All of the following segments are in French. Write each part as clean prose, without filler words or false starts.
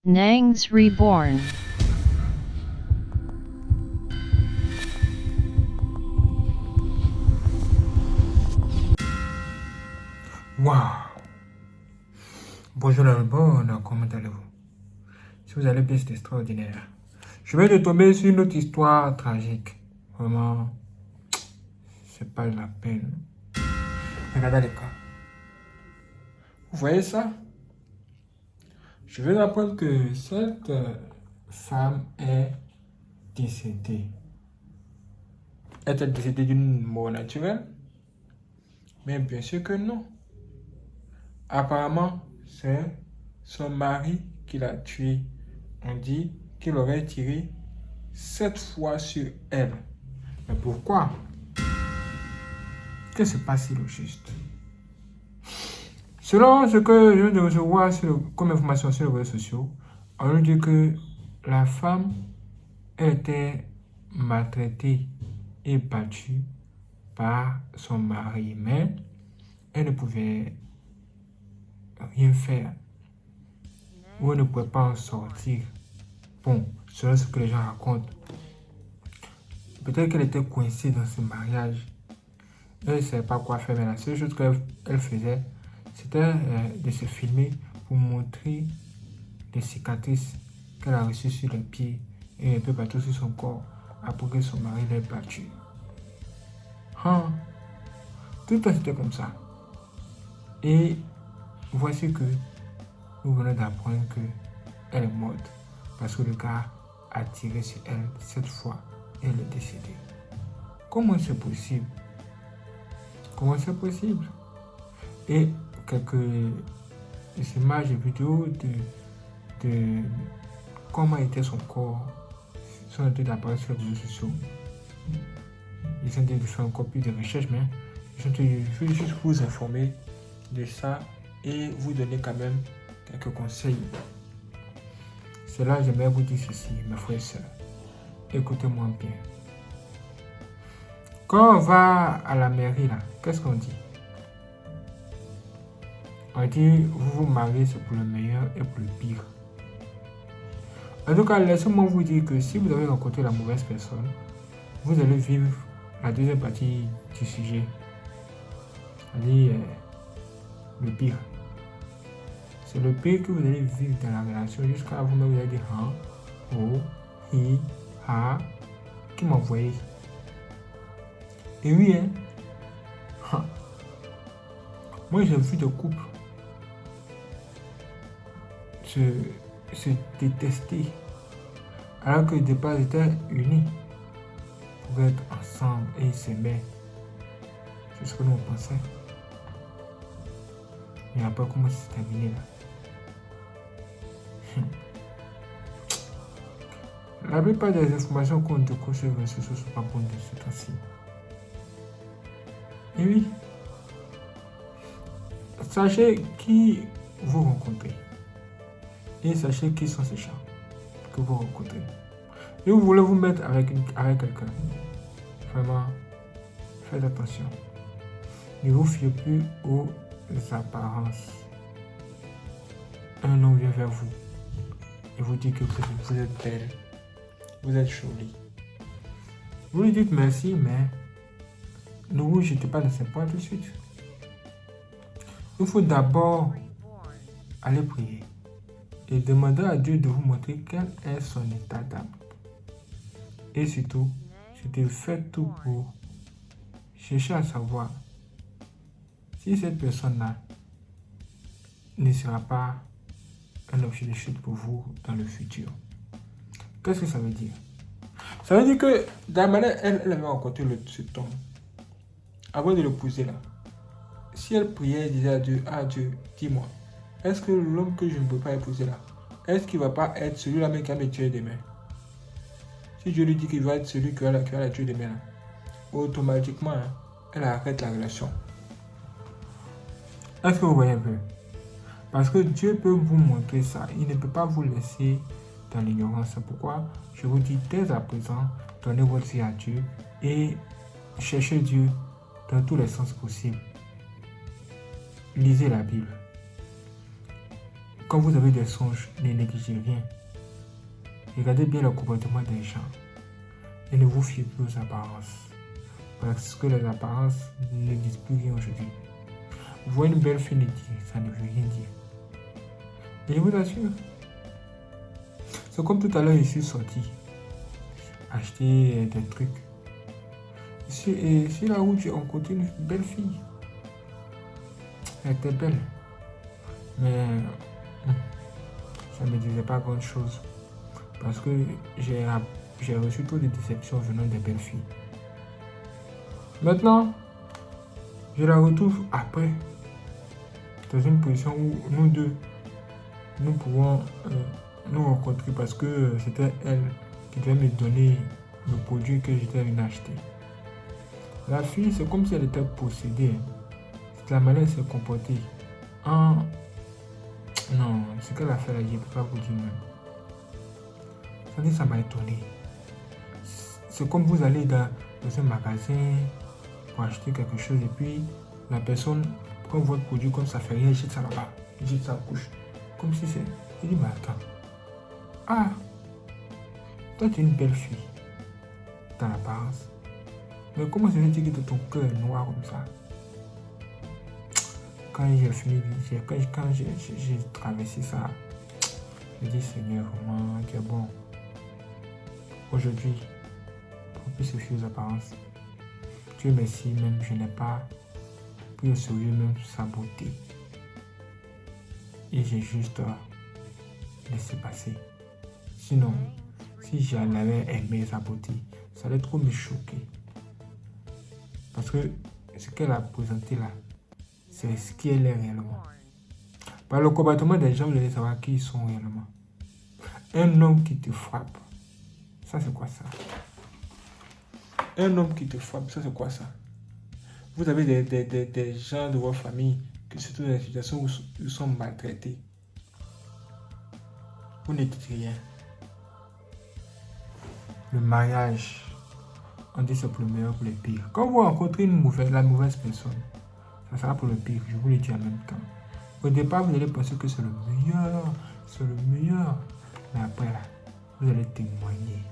Nangs Reborn. Waouh! Bonjour la bonne, comment allez-vous? Si vous allez bien, c'est extraordinaire. Je vais de tomber sur une autre histoire tragique. Vraiment, c'est pas la peine. Regardez les cas. Vous voyez ça? Je vais apprendre que cette femme est décédée. Est-elle décédée d'une mort naturelle? Mais bien sûr que non. Apparemment, c'est son mari qui l'a tuée. On dit qu'il aurait tiré 7 fois sur elle. Mais pourquoi? Que se passe-t-il au juste? Selon ce que je viens de recevoir comme information sur les réseaux sociaux, on nous dit que la femme était maltraitée et battue par son mari, mais elle ne pouvait rien faire ou elle ne pouvait pas en sortir. Bon, selon ce que les gens racontent, peut-être qu'elle était coincée dans ce mariage. Elle ne savait pas quoi faire, mais la seule chose qu'elle faisait, c'était de se filmer pour montrer les cicatrices qu'elle a reçues sur les pieds et un peu partout sur son corps après que son mari l'ait battue. Hein? Tout le temps c'était comme ça. Et voici que nous venons d'apprendre qu'elle est morte parce que le gars a tiré sur elle 7 fois et elle est décédée. Comment c'est possible? Comment c'est possible? Et quelques images et vidéos de comment était son corps sont en train d'apparaître sur les réseaux sociaux. Ils sont en train de faire encore plus de recherches, mais je veux juste vous informer de ça et vous donner quand même quelques conseils. C'est là que j'aimerais vous dire ceci, mes frères et sœurs. Écoutez-moi bien. Quand on va à la mairie, là, qu'est-ce qu'on dit? On dit, vous vous mariez, c'est pour le meilleur et pour le pire. En tout cas, laissez-moi vous dire que si vous avez rencontré la mauvaise personne, vous allez vivre la deuxième partie du sujet. C'est-à-dire le pire. C'est le pire que vous allez vivre dans la relation jusqu'à vous-même vous allez dire hein, oh, hi, ha, qui m'a envoyé. Et oui, hein. Moi j'ai vu des couples se détester alors que de base ils étaient unis pour être ensemble et ils s'aimaient. C'est ce que nous pensions. Mais après comment c'est terminé là. La plupart des informations qu'on découvre sur les réseaux sociaux ne sont pas bonnes de ce temps-ci. Et oui, sachez qui vous rencontrez. Et sachez qui sont ces gens que vous rencontrez. Et vous voulez vous mettre avec quelqu'un. Vraiment, faites attention. Ne vous fiez plus aux apparences. Un homme vient vers vous et vous dit que vous êtes belle, vous êtes jolie. Vous lui dites merci, mais ne vous jetez pas dans ses bras tout de suite. Il faut d'abord aller prier et demander à Dieu de vous montrer quel est son état d'âme. Et surtout, faites tout pour chercher à savoir si cette personne-là ne sera pas un objet de chute pour vous dans le futur. Qu'est-ce que ça veut dire? Ça veut dire que d'un manière, elle avait rencontré cet homme. Avant de l'épouser là, si elle priait et disait à Dieu, dis-moi, est-ce que l'homme que je ne peux pas épouser là, est-ce qu'il ne va pas être celui-là même qui va me tuer demain? Si Dieu lui dit qu'il va être celui qui va la tuer demain, là, automatiquement, hein, elle arrête la relation. Est-ce que vous voyez un peu? Parce que Dieu peut vous montrer ça. Il ne peut pas vous laisser dans l'ignorance. C'est pourquoi je vous dis dès à présent, donnez votre vie à Dieu et cherchez Dieu dans tous les sens possibles. Lisez la Bible. Quand vous avez des songes, ne négligez rien. Regardez bien le comportement des gens et ne vous fiez plus aux apparences. Parce que les apparences ne disent plus rien aujourd'hui. Vous voyez une belle fille, ça ne veut rien dire. Et je vous assure, c'est comme tout à l'heure, je suis sorti acheter des trucs. Et sur la route, j'ai rencontré une belle fille. Elle était belle. Mais ça ne me disait pas grand chose. Parce que j'ai reçu trop de déceptions venant des belles filles. Maintenant, je la retrouve après, dans une position où nous deux, nous pouvons nous rencontrer parce que c'était elle qui devait me donner le produit que j'étais venu acheter. La fille, c'est comme si elle était possédée. C'est la manière de se comporter. Non, ce qu'elle a fait là, je ne peux pas vous dire même. Ça m'a étonné. C'est comme vous allez dans un magasin pour acheter quelque chose et puis la personne prend votre produit comme ça fait rien, jette ça là-bas, jette ça à couche. Comme si c'est... Il dit, mais attends. Ah, toi tu es une belle fille dans l'apparence. Mais comment se fait-il que ton cœur est noir comme ça? Quand j'ai fini, quand j'ai traversé ça, je dis Seigneur, vraiment, tu es bon. Aujourd'hui, pour plus se fier aux apparences. Dieu merci, même je n'ai pas pris au sérieux même sa beauté. Et j'ai juste laissé passer. Sinon, si j'en avais aimé sa beauté, ça allait trop me choquer. Parce que ce qu'elle a présenté là, c'est ce qu'elle est réellement. Par le comportement des gens, vous allez savoir qui ils sont réellement. Un homme qui te frappe, ça c'est quoi ça? Un homme qui te frappe, ça c'est quoi ça? Vous avez des gens de votre famille qui se trouvent dans des situations où ils sont maltraités. Vous ne dites rien. Le mariage, on dit c'est pour le meilleur, pour le pire. Quand vous rencontrez la mauvaise personne, ça sera pour le pire, je vous le dis en même temps. Au départ, vous allez penser que c'est le meilleur. Mais après là, vous allez témoigner.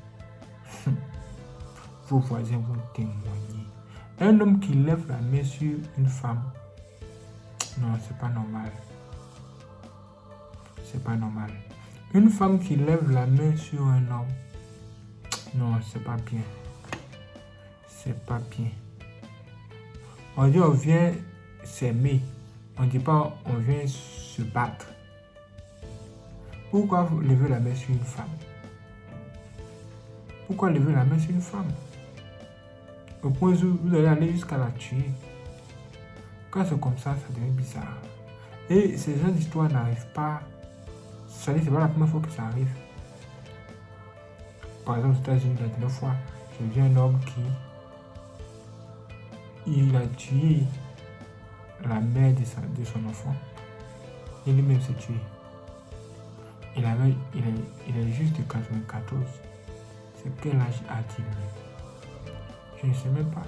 Vos voisins vont témoigner. Un homme qui lève la main sur une femme, non, c'est pas normal. C'est pas normal. Une femme qui lève la main sur un homme, non, c'est pas bien. C'est pas bien. On dit on vient s'aimer. On dit pas on vient se battre. Pourquoi vous levez la main sur une femme? Pourquoi lever la main sur une femme? Au point où vous allez aller jusqu'à la tuer. Quand c'est comme ça devient bizarre. Et ces gens d'histoire n'arrivent pas. C'est pas la première fois que ça arrive. Par exemple, aux États-Unis, la dernière fois, j'ai vu un homme il a tué la mère de son enfant. Et lui-même s'est tué. Il est juste de 94. C'est quel âge a-t-il? Je ne sais même pas.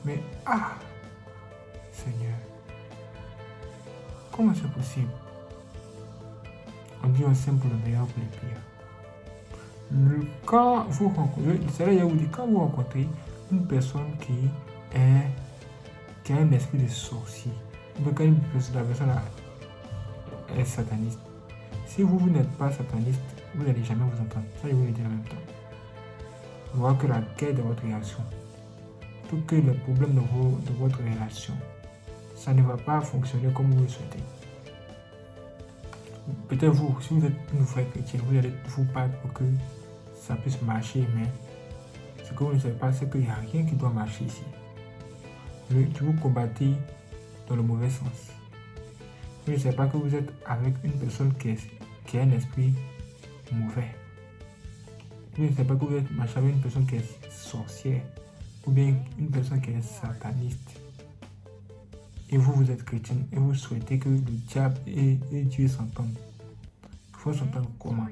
Mais Seigneur, comment c'est possible? On dit on s'aime pour le meilleur, pour le pire. Quand vous rencontrez une personne qui a un esprit de sorcier, ou quand la personne est sataniste, si vous n'êtes pas sataniste, vous n'allez jamais vous entendre. Ça, je vous le dis en même temps. Vous voyez que la guerre de votre relation, tout que le problème de votre relation, ça ne va pas fonctionner comme vous le souhaitez. Peut-être vous, si vous êtes une vraie chrétienne, vous allez vous battre pour que ça puisse marcher, mais ce que vous ne savez pas, c'est qu'il n'y a rien qui doit marcher ici. Vous combattez dans le mauvais sens. Vous ne savez pas que vous êtes avec une personne qui a un esprit mauvais. Vous ne savez pas que vous êtes marché avec une personne qui est sorcière ou bien une personne qui est sataniste. Et vous êtes chrétien et vous souhaitez que le diable et Dieu s'entendent. Il faut s'entendre comment?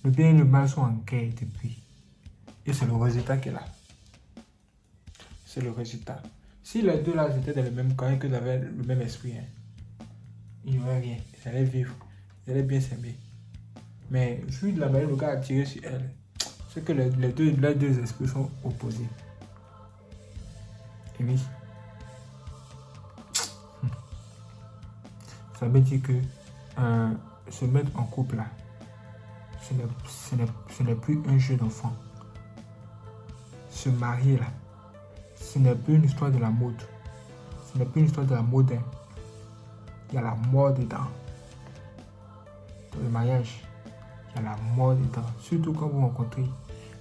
Le bien et le mal sont en guerre depuis. Et c'est le résultat qu'elle a. C'est le résultat. Si les deux là étaient dans le même camp et qu'ils avaient le même esprit, il n'y aurait rien. Ils allaient vivre. Ils allaient bien s'aimer. Mais vu de la manière dont le gars a tiré sur elle, c'est que les deux esprits sont opposés. Et oui. Ça veut dire que se mettre en couple là, ce n'est plus un jeu d'enfant. Se marier là, ce n'est plus une histoire de la mode. Ce n'est plus une histoire de la mode. Hein. Il y a la mort dedans. Dans le mariage, il y a la mort dedans. Surtout quand vous rencontrez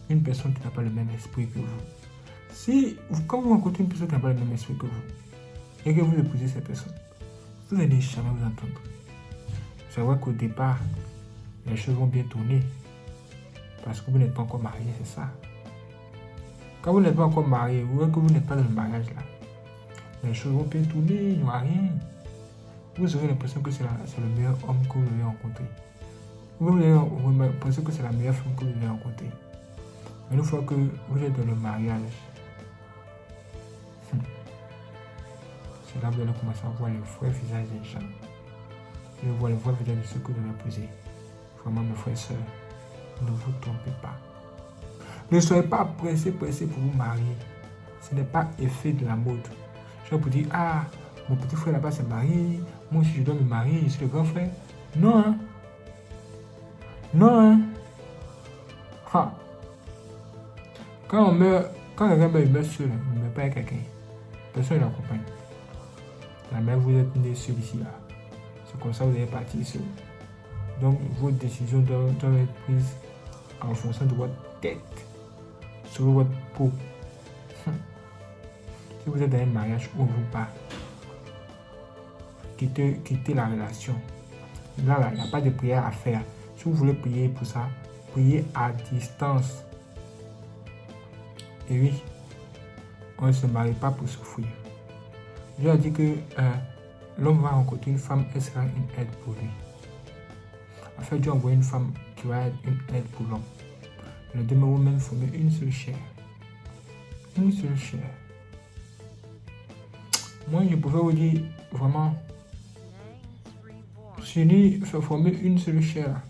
une personne qui n'a pas le même esprit que vous. Quand vous rencontrez une personne qui n'a pas le même esprit que vous, et que vous épousez cette personne, vous n'allez jamais vous entendre. C'est vrai qu'au départ, les choses vont bien tourner. Parce que vous n'êtes pas encore marié, c'est ça. Quand vous n'êtes pas encore marié, ou que vous n'êtes pas dans le mariage là, les choses vont bien tourner, il n'y aura rien. Vous aurez l'impression que c'est le meilleur homme que vous avez rencontré. Vous aurez l'impression que c'est la meilleure femme que vous avez rencontrée. Mais une fois que vous êtes dans le mariage, c'est là que vous allez commencer à voir le vrai visage des gens. Vous allez voir le vrai visage de ceux que vous avez épousés. Vraiment, mes frères et sœurs, ne vous trompez pas. Ne soyez pas pressés pour vous marier. Ce n'est pas effet de la mode. Je vais vous dire, ah, mon petit frère là-bas s'est marié, moi aussi je dois me marier, je suis le grand frère. Non, hein. Non, hein. Ha. Quand quelqu'un meurt seul, il ne meurt pas avec quelqu'un. Personne ne l'accompagne. La mère, vous êtes né seul ici là. C'est comme ça que vous allez partir seul. Donc vos décisions doivent être prises en fonction de votre tête, sur votre peau. Si vous êtes dans un mariage, ouvrez pas. Quittez la relation. Là, il n'y a pas de prière à faire. Si vous voulez prier pour ça, priez à distance. Et oui, on ne se marie pas pour souffrir. Je ai dit que l'homme va rencontrer une femme, elle sera une aide pour lui. En fait, Dieu a envoyé une femme qui va être une aide pour l'homme. Les deux vont même former une seule chair. Une seule chair. Moi, je pouvais vous dire vraiment, s'unir, former une seule chair,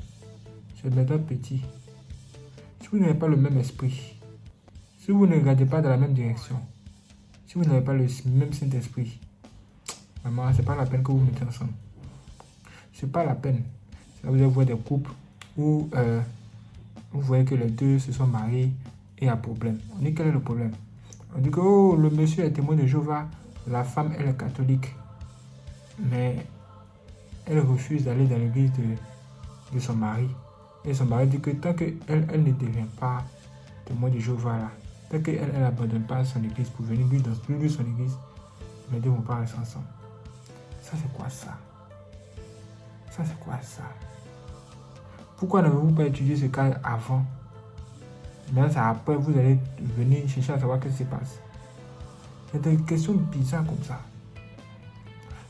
c'est maintenant petit. Si vous n'avez pas le même esprit, si vous ne regardez pas dans la même direction, si vous n'avez pas le même Saint-Esprit, vraiment, c'est pas la peine que vous mettez ensemble. C'est pas la peine. Là, vous allez voir des couples où vous voyez que les deux se sont mariés et il y a problème. On dit quel est le problème? On dit que oh, le monsieur est témoin de Jéhovah, la femme elle est catholique, mais elle refuse d'aller dans l'église de son mari. Et son mari dit que tant qu'elle ne devient pas témoin de Jéhovah là, tant qu'elle n'abandonne pas son église pour venir dans son église, les deux ne vont pas rester ensemble. Ça c'est quoi ça? Ça c'est quoi ça? Pourquoi n'avez-vous pas étudié ce cas avant? Maintenant, c'est après, vous allez venir chercher à savoir ce qui se passe. C'est des questions bizarres comme ça.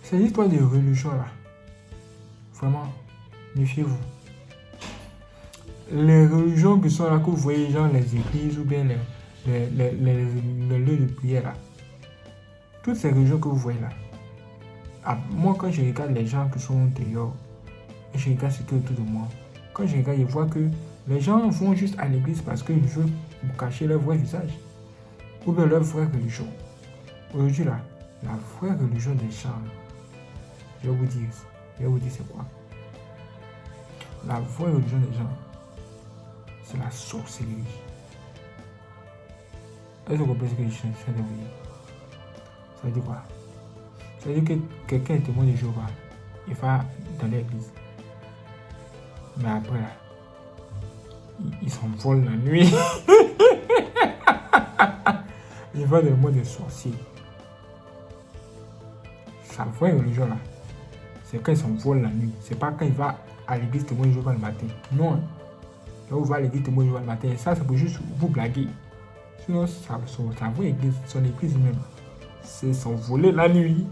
Ces histoires de religion là, vraiment, méfiez-vous. Les religions qui sont là, que vous voyez, genre les églises ou bien les lieux de prière là, toutes ces religions que vous voyez là, moi quand je regarde les gens qui sont dehors, et je regarde ce qui est autour de moi, quand je regarde, je vois que les gens vont juste à l'église parce qu'ils veulent cacher leur vrai visage ou bien leur vraie religion. Aujourd'hui là, la vraie religion des gens, je vais vous dire c'est quoi? La vraie religion des gens, c'est la sorcellerie. Est-ce que vous comprenez ce que je suis en train de vous dire? Ça veut dire quoi? Ça veut dire que quelqu'un est témoin de Jéhovah, il va dans l'église. Mais après, là, il s'envole la nuit. Il va dans le monde des sorciers. Sa vraie religion, là, c'est quand il s'envole la nuit. C'est pas quand il va à l'église témoin de Jéhovah le matin. Non. Hein. Là où il va à l'église témoin de Jéhovah le matin, ça, c'est pour juste vous blaguer. Sinon, sa vraie église, son église même, c'est s'envoler la nuit.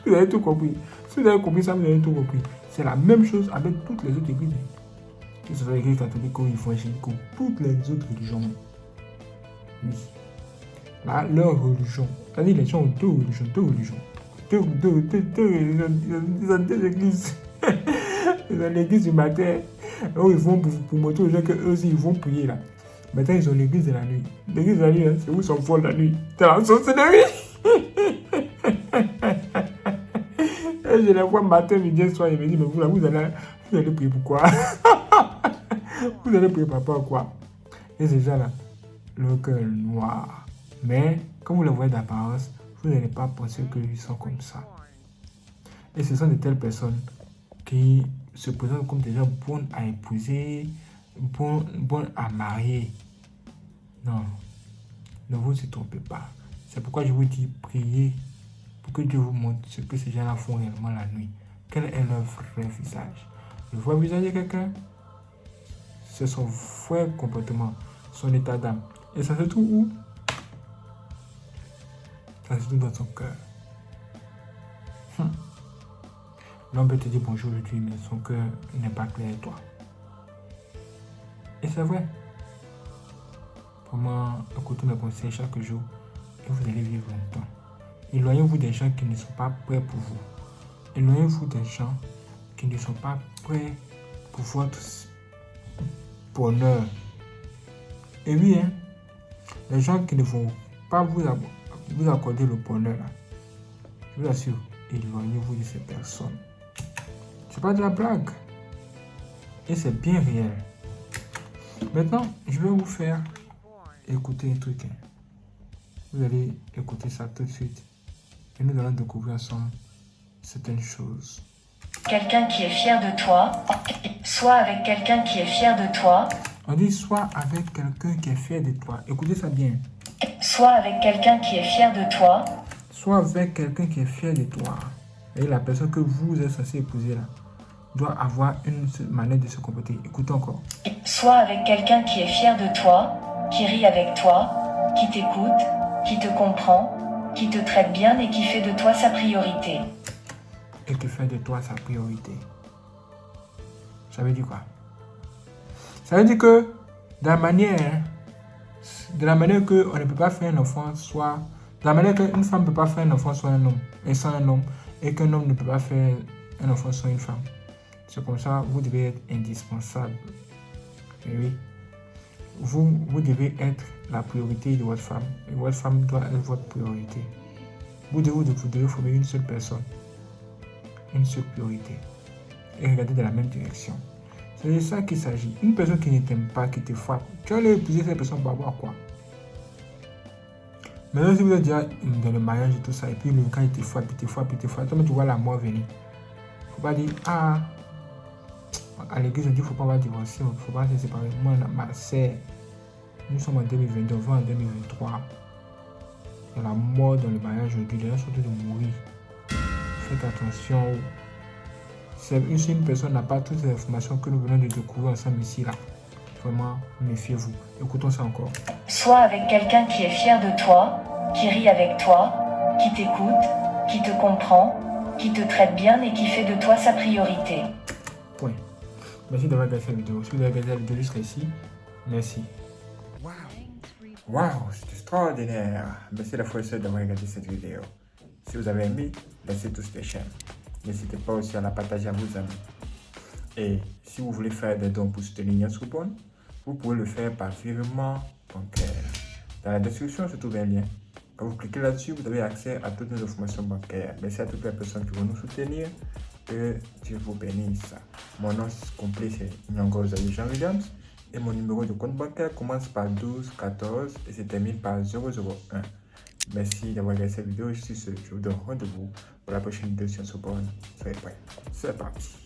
Vous avez tout compris. Si vous avez compris ça, vous avez tout compris. C'est la même chose avec toutes les autres églises. Que ce soit l'église catholique ou évangélique ou toutes les autres religions. Oui. Là, leur religion. C'est-à-dire les gens ont deux religions. Ils ont deux églises. Ils ont l'église du matin où ils vont pour montrer aux gens qu'eux aussi ils vont prier là. Maintenant ils ont l'église de la nuit. L'église de la nuit, hein, c'est où ils sont forts la nuit. C'est la sauce de nuit. Et je les vois matin, midi et soir. Ils me disent, mais vous là, vous allez prier pourquoi? Vous allez prier par rapport à quoi? Et ces gens-là, le cœur noir. Mais quand vous les voyez d'apparence, vous n'allez pas penser qu'ils sont comme ça. Et ce sont de telles personnes qui se présentent comme des gens bonnes à épouser, bonnes à marier. Non, ne vous y trompez pas. C'est pourquoi je vous dis, priez pour que Dieu vous montre ce que ces gens-là font réellement la nuit. Quel est leur vrai visage? Le vrai visage de quelqu'un, c'est son vrai comportement, son état d'âme. Et ça se trouve où? Ça se trouve dans son cœur. L'homme peut te dire bonjour aujourd'hui, mais son cœur n'est pas clair avec toi. Et c'est vrai. Vraiment, écoutez mes conseils chaque jour et vous allez vivre longtemps. Éloignez-vous des gens qui ne sont pas prêts pour vous. Éloignez-vous des gens qui ne sont pas prêts pour votre bonheur. Et oui, hein, les gens qui ne vont pas vous accorder le bonheur, là, je vous assure, éloignez-vous de ces personnes. C'est pas de la blague. Et c'est bien réel. Maintenant, je vais vous faire écouter un truc. Vous allez écouter ça tout de suite. Et nous allons découvrir ensemble certaines choses. Quelqu'un qui est fier de toi, sois avec quelqu'un qui est fier de toi. On dit sois avec quelqu'un qui est fier de toi. Écoutez ça bien. Sois avec quelqu'un qui est fier de toi. Sois avec quelqu'un qui est fier de toi. Et la personne que vous êtes censé épouser là doit avoir une manière de se comporter. Écoutez encore. Sois avec quelqu'un qui est fier de toi, qui rit avec toi, qui t'écoute, qui te comprend, qui te traite bien et qui fait de toi sa priorité. Et qui fait de toi sa priorité. Ça veut dire quoi? Ça veut dire que de la manière qu'on ne peut pas faire un enfant, soit de la manière qu'une femme ne peut pas faire un enfant soit un homme, et sans un homme, et qu'un homme ne peut pas faire un enfant sans une femme. C'est comme ça, vous devez être indispensable. Et oui, vous devez être la priorité de votre femme, et votre femme doit être votre priorité. Vous devez former une seule personne, une seule priorité, et regarder dans la même direction. C'est de ça qu'il s'agit. Une personne qui ne t'aime pas, qui te frappe, tu vas aller épouser cette personne pour avoir quoi? Maintenant, si vous êtes déjà dans le mariage et tout ça, et puis quand il te frappe, toi, tu vois la mort venir. Il ne faut pas dire, ah, à l'église, on dit qu'il ne faut pas divorcer, il ne faut pas se séparer. Moi, ma sœur, nous sommes en 2022, on va en 2023. Il y a la mort dans le mariage aujourd'hui, les gens sont en train de mourir. Faites attention. Si une personne n'a pas toutes les informations que nous venons de découvrir ensemble ici, là, vraiment, méfiez-vous. Écoutons ça encore. Sois avec quelqu'un qui est fier de toi, qui rit avec toi, qui t'écoute, qui te comprend, qui te traite bien et qui fait de toi sa priorité. Point. Merci d'avoir regardé cette vidéo. Si vous avez regardé la vidéo jusqu'à ici, merci. Waouh, c'est extraordinaire. Merci la fois d'avoir regardé cette vidéo. Si vous avez aimé, laissez tous les j'aime. N'hésitez pas aussi à la partager à vos amis. Et si vous voulez faire des dons pour soutenir Niasrubon, vous pouvez le faire par virement bancaire. Dans la description se trouve un lien. Quand vous cliquez là-dessus, vous avez accès à toutes nos informations bancaires. Merci à toutes les personnes qui vont nous soutenir. Que Dieu vous bénisse. Mon nom complet c'est Nyongo Zaï Jean Williams. Et mon numéro de compte bancaire commence par 12 14 et se termine par 001. Merci d'avoir regardé cette vidéo. Je vous donne rendez-vous pour la prochaine vidéo sur Niasrubon. Soyez prêts. C'est parti.